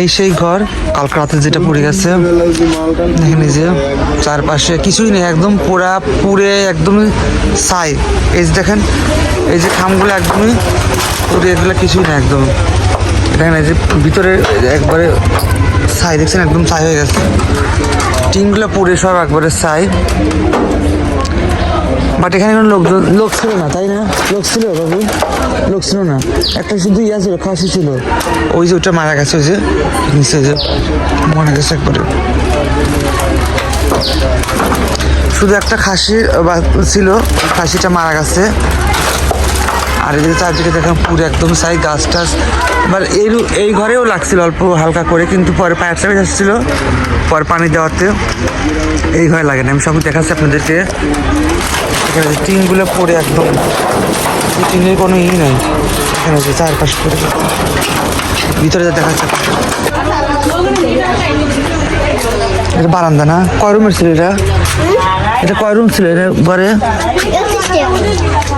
এই সেই ঘর কালকে রাতে যেটা পড়ে গেছে। এখানে যে চারপাশে কিছুই নেই, একদম পুরে একদমই ছাই। এই যে দেখেন, এই যে খামগুলো একদমই পুরে, এগুলো কিছুই নেই একদম। দেখেন এই যে ভিতরে একবারে ছাই, দেখছেন একদম ছাই হয়ে গেছে। টিনগুলো পুরে সব একবারে ছাই। বাট এখানে কোনো লোক ছিল না, তাই না? লোক ছিল বাবু? লোক ছিল না, একটা শুধু ইয়া ছিল, খাসি ছিল। ওই যে ওইটা মারা গেছে, ওই যে নিচে যে মরে গেছে একবারে। শুধু একটা খাসি ছিল, খাসিটা মারা গেছে। আর এদিকে চারদিকে দেখেন পুরো একদম ছাই, গাছ টাছ। এবার এই ঘরেও লাগছিল অল্প হালকা করে, কিন্তু পরে পায়ের চাপে যাচ্ছিল, পরে পানি দেওয়াতে এই ঘরে লাগে না। আমি সব দেখাচ্ছি আপনাদেরকে। এখানে টিনগুলো পড়ে একদম, টিনের কোনো নেই এখানে, যে চারপাশ করে ভিতরে যা দেখা যাচ্ছে। এটা বারান্দা না? কয় রুমের ছিল এটা? এটা কয় রুম ছিল এটা ঘরে?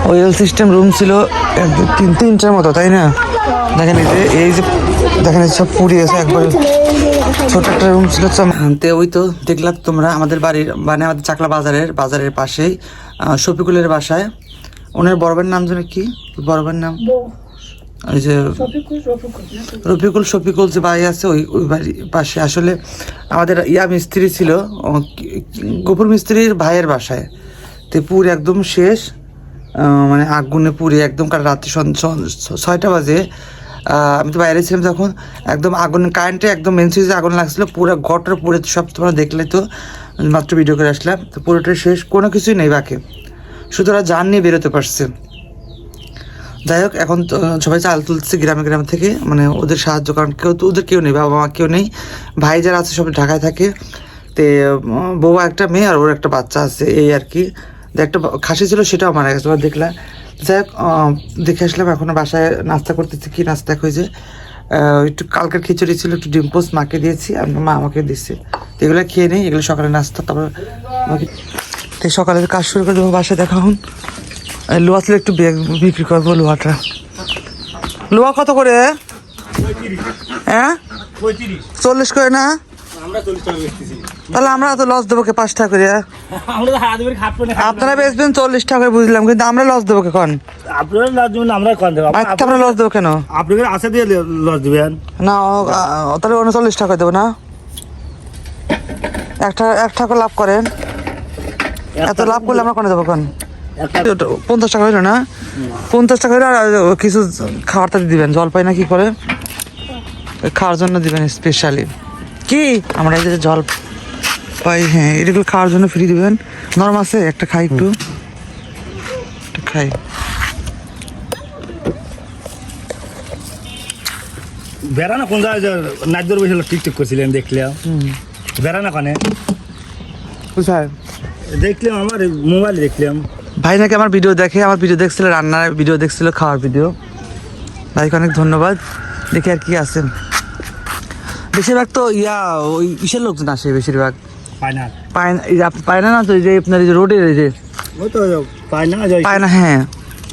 ওই এল সিস্টেম রুম ছিল তিনটার মতো, তাই না? দেখেন এই যে দেখেন সব পুড়িয়েছে একবারে। ছোট একটা রুম ছিল। ওই তো দেখলাম তোমরা আমাদের বাড়ির, মানে আমাদের চাকলা বাজারের পাশেই শফিকুলের বাসায়। ওনার বড়বের নাম জানে কি? বড়বের নাম ওই যে শফিকুল যে ভাই আছে, ওই বাড়ির পাশে আসলে আমাদের মিস্ত্রি ছিল, গফুর মিস্ত্রির ভাইয়ের বাসায়। তো পুরো একদম শেষ, মানে আগুনে পুড়ে একদম। কাল রাত্রি 6টা বাজে আমি তো বাইরে ছিলাম তখন, একদম আগুন, কারেন্টে একদম মেন সুইচে আগুন লাগছিল। পুরো ঘরটা পুরো সব তোমরা দেখলে তো, মাত্র ভিডিও করে আসলাম। তো পুরোটা শেষ, কোনো কিছুই নেই বাকি, শুধু ওরা জান নিয়ে বেরোতে পারছে। যাই হোক, এখন তো সবাই চাল তুলছে গ্রামে থেকে, মানে ওদের সাহায্য, কারণ ওদের কেউ নেই, বাবা মা কেউ নেই। ভাই যারা আছে সব ঢাকায় থাকে। তে বউ একটা মেয়ে আর ওর একটা বাচ্চা আছে, এই আর কি। একটা খাসি ছিল, সেটাও মারা গেছে, দেখলাম। যাই হোক, দেখে আসলাম। এখন বাসায় নাস্তা করতেছি। কি নাস্তা হয়েছে? একটু কালকের খিচুড়ি ছিল, একটু ডিম পোস্ট মাকে দিয়েছি, আর মা আমাকে দিচ্ছে। তো এগুলো খেয়ে নেই, এগুলো সকালে নাস্তা। তারপর সকালে কাজ শুরু করে দেবো বাসায়। দেখা হন লোহা ছিল, একটু বিক্রি করবো লোহাটা। লোহা কত করে? হ্যাঁ 40 করে না? তাহলে আমরা তো লস দেবো 5 টাকা করে। আপনারা বেচবেন 40 টাকা করে, বুঝলাম, কিন্তু আমরা লস দেবো কখন? আপনারা লস দেবেন, আমরা কখন দেবো? আমরা লস দেবো কেন? আপনাদের আশা দিয়ে লস দেবেন না? তাহলে 39 টাকা দেবো না? 1 টাকা লাভ করেন, এত লাভ করলে আমরা কোনে দেবো? কোন 50 টাকা হইলো না? 50 টাকা হইলে আর কিছু খাবারটা দিবেন, জলপাই না কি করে খাওয়ার জন্য দিবেন স্পেশালি। কি আমরা এই যে জল পাই, হ্যাঁ, এগুলো খাওয়ার জন্য ফ্রি দিবেন। নরম আছে, একটা খাই, একটু খাই। বেড়ানা কোন জায়গায় নাচদর বসে টিকটক করছিলেন, দেখলাম। বেড়ানা কানে কোথায় দেখলাম? আমার মোবাইলে দেখলাম। ভাই নাকি আমার ভিডিও দেখে, আমার ভিডিও দেখছিল, রান্নার ভিডিও দেখছিল, খাওয়ার ভিডিও। ভাইকে অনেক ধন্যবাদ। দেখি আর কি আছে। বেশিরভাগ তো ওই ইসের লোকজন আসে, বেশিরভাগ পায় না তো, যে আপনার এই যে রোডের এই যে পায় না, হ্যাঁ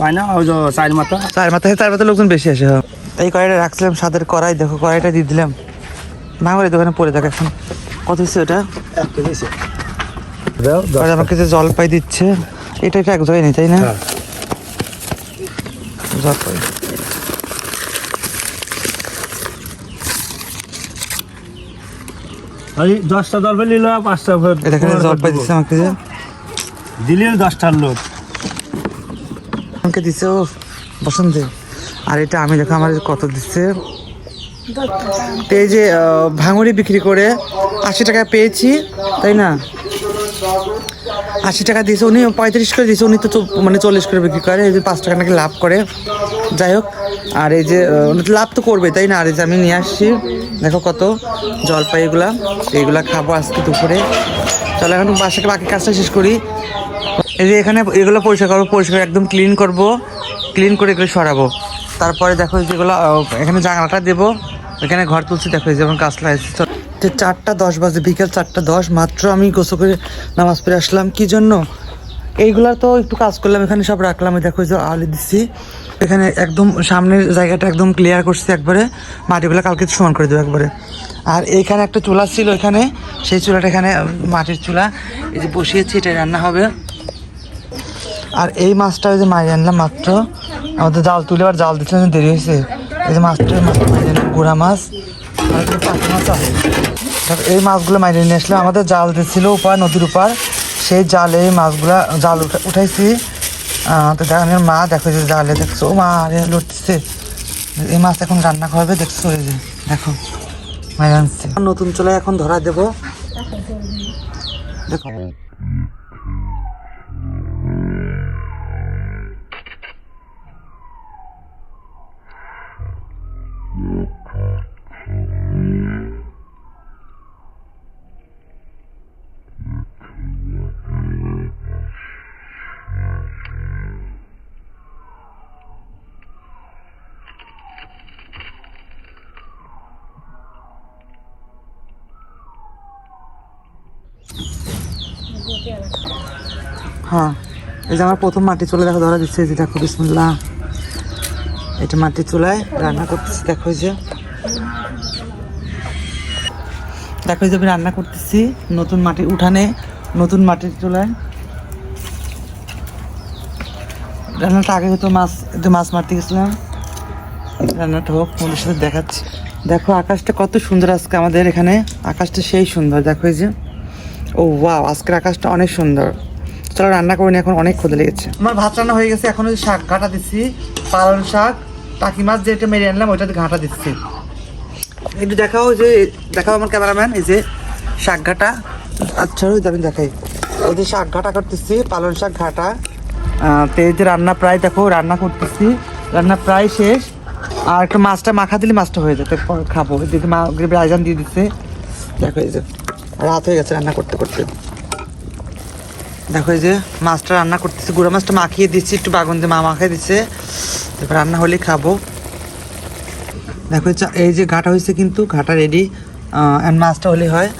পায় না, ওই যে চার মাথা লোকজন বেশি আসে। এই কড়াইটা রাখছিলাম, স্বাদের কড়াই, দেখো কড়াইটা দিয়ে দিলাম। ভাঙড়ের দোকানে পড়ে থাকে এখন। কত হচ্ছে ওটা? আমাকে যে জলপাই দিচ্ছে, এটা কি এক জায়গায় নেই, তাই না? জলপাই ওই 10টা জলপাই নিল, 5টা জলপাই দিচ্ছে আমাকে, দিলে 10টার লোক আমাকে দিচ্ছে। ও বসন্তে। আর এটা আমি দেখো আমার কত দিচ্ছে। এই যে ভাঙড়ি বিক্রি করে 80 টাকা পেয়েছি, তাই না? 80 টাকা দিয়েছে, উনি 35 করে দিয়েছে, উনি তো মানে 40 করে বিক্রি করে। এই যে 5 টাকা নাকি লাভ করে। যাই হোক, আর এই যে উনি লাভ তো করবে, তাই না? আর এই যে আমি নিয়ে আসছি, দেখো কত জলপাই, এইগুলা খাবো আজকে দুপুরে। চলো এখন বাসাকে বাকি কাজটা শেষ করি। এই যে এখানে এগুলো পরিষ্কার করবো, পরিষ্কার একদম ক্লিন করবো, ক্লিন করে এগুলো সরাবো। তারপরে দেখো যেগুলো এখানে জানালাটা দেবো, এখানে ঘর তুলছি। দেখো যেমন গাছ লাগাইছি। 4:10 বাজে, বিকেল 4:10 মাত্র। আমি গোসল করে নামাজ পড়ে আসলাম। কি জন্য? এইগুলা তো একটু কাজ করলাম, এখানে সব রাখলাম। দেখো যে আলি দিচ্ছি, এখানে একদম সামনের জায়গাটা একদম ক্লিয়ার করছি একবারে, মাটিগুলো কালকে সমান করে দেবো একবারে। আর এইখানে একটা চুলা ছিল এখানে, সেই চুলাটা এখানে মাটির চুলা, এই যে বসিয়েছি, এটা রান্না হবে। আর এই মাছটা ওই যে মারিয়ে আনলাম মাত্র, আমাদের জাল তুলে আর জাল দিতে দেরি হয়েছে। এই যে মাছটা মারিয়ে আনলাম, গুড়া মাছ আর পাখি মাছ আছে। এই মাছগুলো মারিয়ে নিয়ে আসলাম, আমাদের জাল দিচ্ছিল উপার, নদীর উপার, সেই জালে মাছগুলা জাল উঠাইছি। তো আমার মা দেখো যে জালে দেখছো, ও মা আরে লড়তেছে। এই মাছ এখন রান্না করবে, দেখছো এই যে দেখো মাছ আনছে। নতুন চুলায় এখন ধরা দেবো, দেখো। হ্যাঁ, এই যে আমার প্রথম মাটি চুলা দেখো ধরা দিচ্ছে, যে দেখো বিসমিল্লাহ, এটা মাটির চুলায় রান্না করতেছি। দেখো যে দেখো যে আমি রান্না করতেছি নতুন মাটির উঠানে, নতুন মাটির চুলায়। রান্নাটা আগে হয়তো মাছ মারতে গেছিলাম, রান্নাটা হোক তোমাদের সাথে দেখাচ্ছি। দেখো আকাশটা কত সুন্দর আজকে আমাদের এখানে, আকাশটা সেই সুন্দর। দেখো এই যে, ও ওয়াও, আজকের আকাশটা অনেক সুন্দর। চলো রান্না করিনি, এখন অনেক ক্ষুধা লেগেছে। আমার ভাত রান্না হয়ে গেছে, এখন ওই শাক ঘাটা দিচ্ছি, পালং শাক, টাকি মাছ যেটা মেরে আনলাম ওইটাতে ঘাটা দিচ্ছি। একটু দেখাও, যে দেখাও আমার ক্যামেরাম্যান, এই যে শাক ঘাটা। আচ্ছা ওই আমি দেখাই, ওই যে শাক ঘাটা করতেছি, পালং শাক ঘাটা। তো এই যে রান্না প্রায়, দেখো রান্না করতেছি, রান্না প্রায় শেষ। আর একটা মাছটা মাখা দিলে মাছটা হয়ে যায়, তারপর খাবো। দিদি মা গ্রেভি আয়োজন দিয়ে দিচ্ছে। দেখো এই যে রাত হয়ে গেছে রান্না করতে করতে। দেখো এই যে মাছটা রান্না করতেছি, গুঁড়া মাছটা মাখিয়ে দিচ্ছি, একটু বাগুন দিয়ে মা মাখিয়ে দিচ্ছে, তারপর রান্না হলেই খাবো। দেখো এই যে ঘাটা হয়েছে, কিন্তু ঘাটা রেডি, মাছটা হলেই হয়।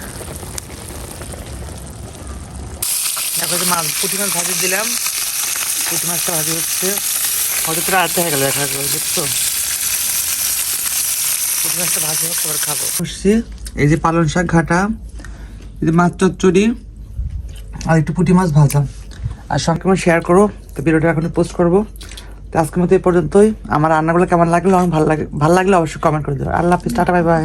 দেখো যে পুঁটি মাছ ভাজি দিলাম, পুঁটি মাছটা ভাজি হচ্ছে, হয়তো তোরা আটতে হয়ে গেল, দেখা গেল, দেখছো পুঁটি মাছটা ভাজি হোক, তারপর খাবো। এই যে পালং শাক ঘাটা, এই যে মাছ চচ্চড়ি, আর একটু পুঁটি মাছ ভাজা। আর সবকে শেয়ার করো, তো ভিডিওটা এখন পোস্ট করবো। তো আজকের মতো এই পর্যন্তই। আমার রান্নাগুলো কেমন লাগলো, আমার ভালো লাগলে অবশ্যই কমেন্ট করে দেবো। আল্লাহ হাফিজ, টাটা, বাই বাই।